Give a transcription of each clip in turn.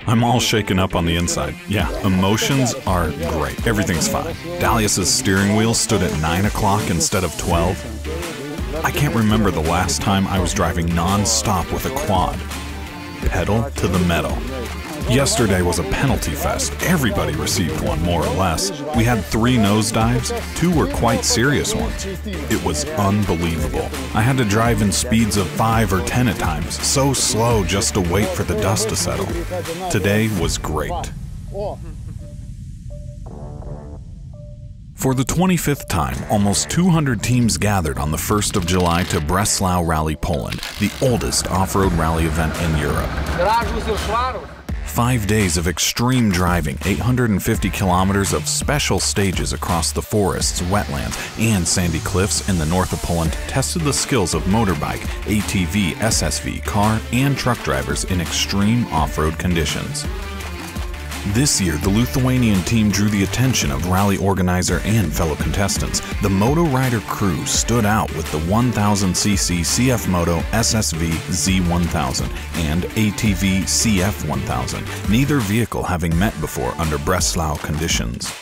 I'm all shaken up on the inside. Yeah, emotions are great. Everything's fine. Dalius's steering wheel stood at 9 o'clock instead of 12. I can't remember the last time I was driving non-stop with a quad. Pedal to the metal. Yesterday was a penalty fest. Everybody received one, more or less. We had 3 nosedives. 2 were quite serious ones. It was unbelievable. I had to drive in speeds of 5 or 10 at times, so slow just to wait for the dust to settle. Today was great. For the 25th time, almost 200 teams gathered on the 1st of July to Breslau Rally, Poland, the oldest off-road rally event in Europe. 5 days of extreme driving, 850 kilometers of special stages across the forests, wetlands, and sandy cliffs in the north of Poland tested the skills of motorbike, ATV, SSV, car, and truck drivers in extreme off-road conditions. This year, the Lithuanian team drew the attention of rally organizer and fellow contestants. The Motorider crew stood out with the 1000cc CFMOTO SSV Z1000 and ATV CF1000, neither vehicle having met before under Breslau conditions.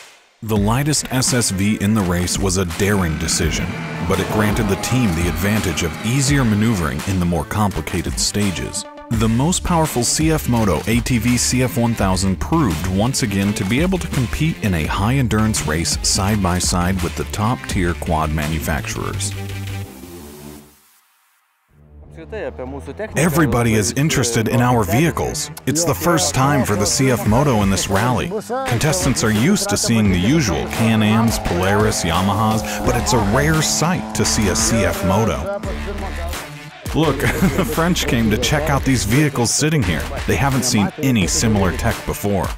The lightest SSV in the race was a daring decision, but it granted the team the advantage of easier maneuvering in the more complicated stages. The most powerful CFMOTO ATV CF1000 proved once again to be able to compete in a high-endurance race side by side with the top-tier quad manufacturers. Everybody is interested in our vehicles. It's the first time for the CFMOTO in this rally. Contestants are used to seeing the usual Can-Ams, Polaris, Yamahas, but it's a rare sight to see a CFMOTO. Look, the French came to check out these vehicles sitting here. They haven't seen any similar tech before.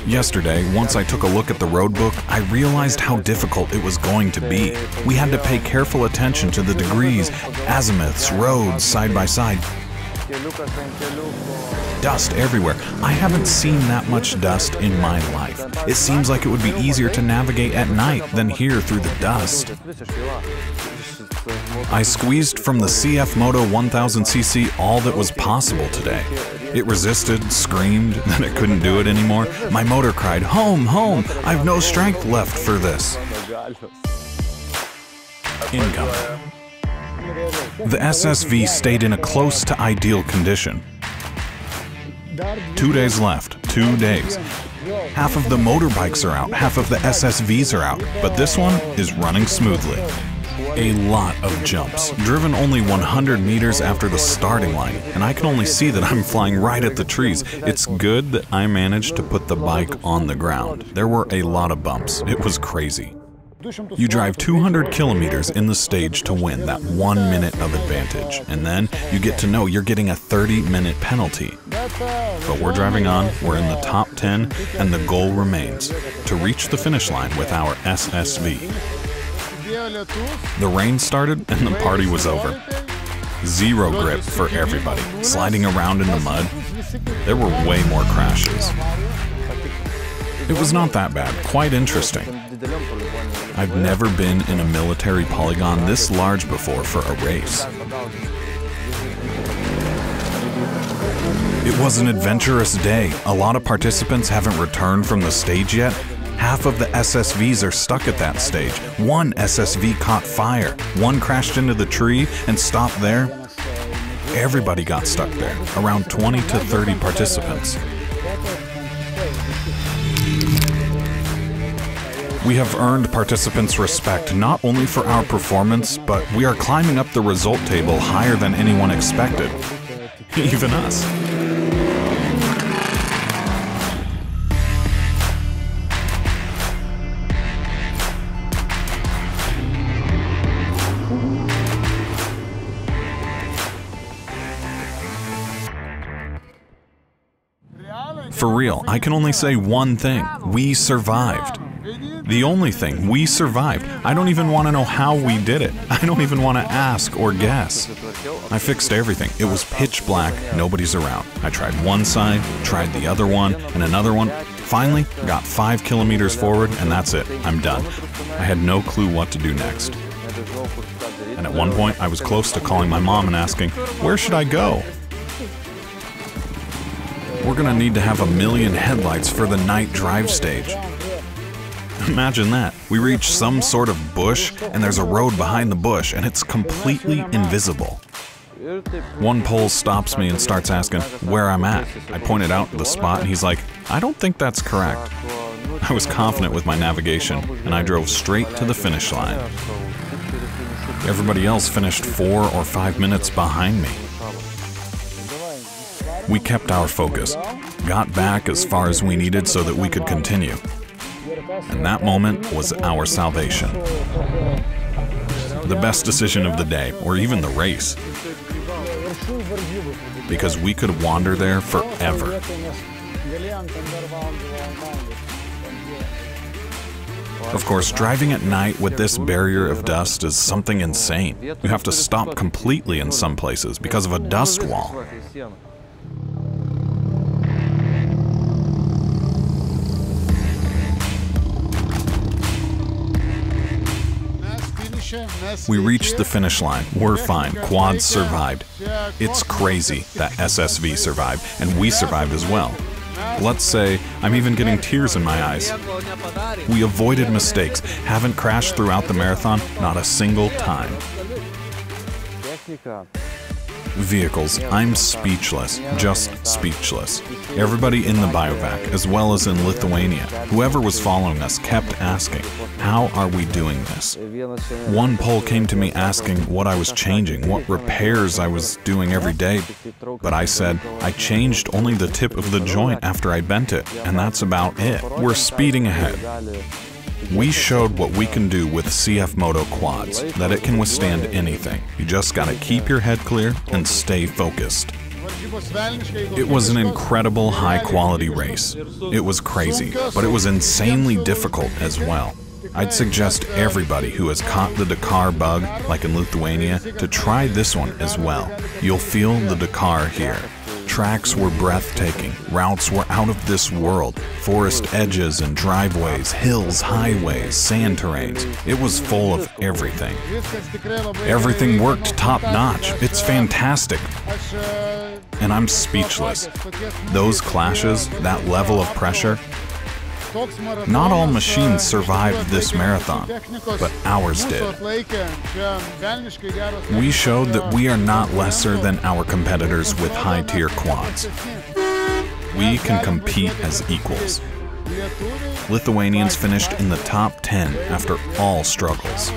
Yesterday, once I took a look at the road book, I realized how difficult it was going to be. We had to pay careful attention to the degrees, azimuths, roads, side by side. Dust everywhere. I haven't seen that much dust in my life. It seems like it would be easier to navigate at night than here through the dust. I squeezed from the CFMOTO 1000cc all that was possible today. It resisted, screamed, then it couldn't do it anymore. My motor cried, "Home, home! I've no strength left for this." Incoming. The SSV stayed in a close to ideal condition. 2 days left, 2 days. Half of the motorbikes are out, half of the SSVs are out, but this one is running smoothly. A lot of jumps, driven only 100 meters after the starting line, and I can only see that I'm flying right at the trees. It's good that I managed to put the bike on the ground. There were a lot of bumps. It was crazy. You drive 200 kilometers in the stage to win that 1 minute of advantage, and then you get to know you're getting a 30-minute penalty. But we're driving on, we're in the top 10, and the goal remains to reach the finish line with our SSV. The rain started and the party was over. Zero grip for everybody, sliding around in the mud. There were way more crashes. It was not that bad, quite interesting. I've never been in a military polygon this large before for a race. It was an adventurous day. A lot of participants haven't returned from the stage yet. Half of the SSVs are stuck at that stage. One SSV caught fire. One crashed into the tree and stopped there. Everybody got stuck there, around 20 to 30 participants. We have earned participants' respect not only for our performance, but we are climbing up the result table higher than anyone expected. Even us. For real, I can only say one thing. We survived. The only thing, we survived. I don't even want to know how we did it. I don't even want to ask or guess. I fixed everything. It was pitch black, nobody's around. I tried one side, tried the other one, and another one. Finally, got 5 kilometers forward, and that's it. I'm done. I had no clue what to do next. And at one point, I was close to calling my mom and asking, "Where should I go?" We're gonna need to have 1 million headlights for the night drive stage. Imagine that. We reach some sort of bush, and there's a road behind the bush, and it's completely invisible. One Pole stops me and starts asking where I'm at. I pointed out the spot, and he's like, I don't think that's correct. I was confident with my navigation, and I drove straight to the finish line. Everybody else finished 4 or 5 minutes behind me. We kept our focus, got back as far as we needed so that we could continue. And that moment was our salvation. The best decision of the day, or even the race. Because we could wander there forever. Of course, driving at night with this barrier of dust is something insane. You have to stop completely in some places because of a dust wall. We reached the finish line. We're fine. Quads survived. It's crazy that SSV survived, and we survived as well. Let's say I'm even getting tears in my eyes. We avoided mistakes, haven't crashed throughout the marathon, not a single time. Vehicles, I'm speechless, just speechless. Everybody in the biovac, as well as in Lithuania, whoever was following us kept asking, how are we doing this? One Pole came to me asking what I was changing, what repairs I was doing every day, but I said, I changed only the tip of the joint after I bent it, and that's about it. We're speeding ahead. We showed what we can do with CFMOTO quads, that it can withstand anything. You just gotta keep your head clear and stay focused. It was an incredible high-quality race. It was crazy, but it was insanely difficult as well. I'd suggest everybody who has caught the Dakar bug, like in Lithuania, to try this one as well. You'll feel the Dakar here. Tracks were breathtaking, routes were out of this world, forest edges and driveways, hills, highways, sand terrains. It was full of everything. Everything worked top-notch. It's fantastic. And I'm speechless. Those clashes, that level of pressure, not all machines survived this marathon, but ours did. We showed that we are not lesser than our competitors with high-tier quads. We can compete as equals. Lithuanians finished in the top 10 after all struggles.